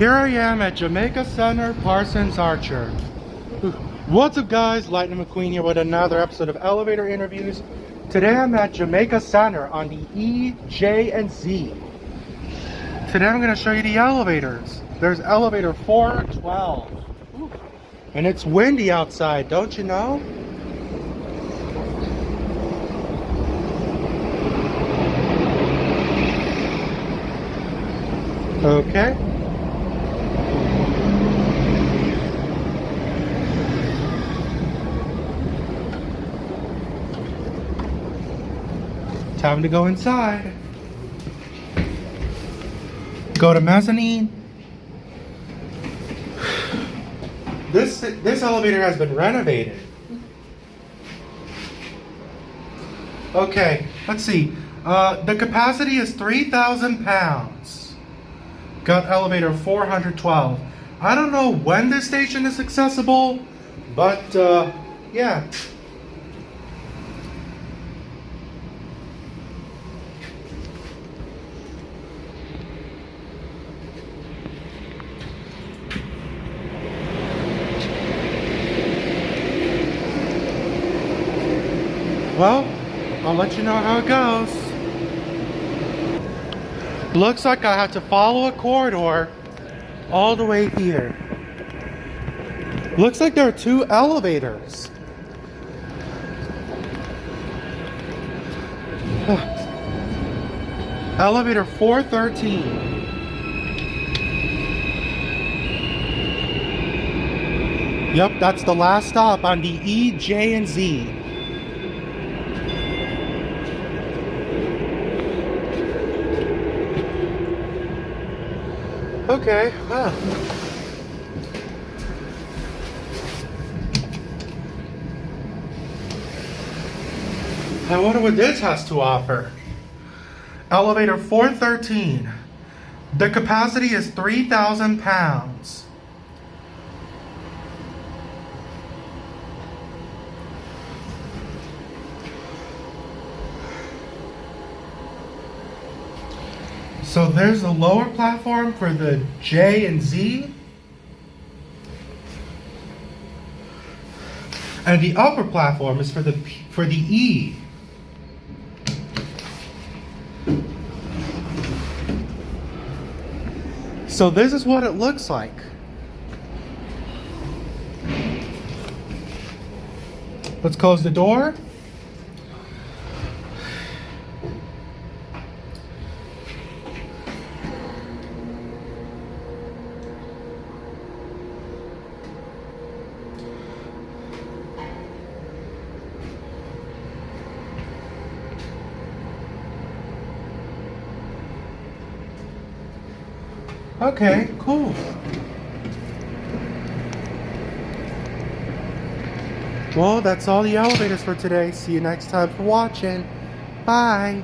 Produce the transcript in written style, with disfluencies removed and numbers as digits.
Here I am at Jamaica Center, Parsons, Archer. What's up guys, Lightning McQueen here with another episode of Elevator Interviews. Today I'm at Jamaica Center on the E, J, and Z. Today I'm going to show you the elevators. There's elevator 412. And it's windy outside, don't you know? Okay. Time to go inside. Go to mezzanine. This elevator has been renovated. Okay, let's see. The capacity is 3,000 pounds. Got elevator 412. I don't know when this station is accessible, but yeah. Well, I'll let you know how it goes. Looks like I have to follow a corridor all the way here. Looks like there are two elevators. Elevator 413. Yep, that's the last stop on the E, J, and Z. Okay, well. I wonder what this has to offer. Elevator 413. The capacity is 3,000 pounds. So there's a lower platform for the J and Z. And the upper platform is for the E. So this is what it looks like. Let's close the door. Okay, cool. Well, that's all the elevators for today. See you next time for watching. Bye.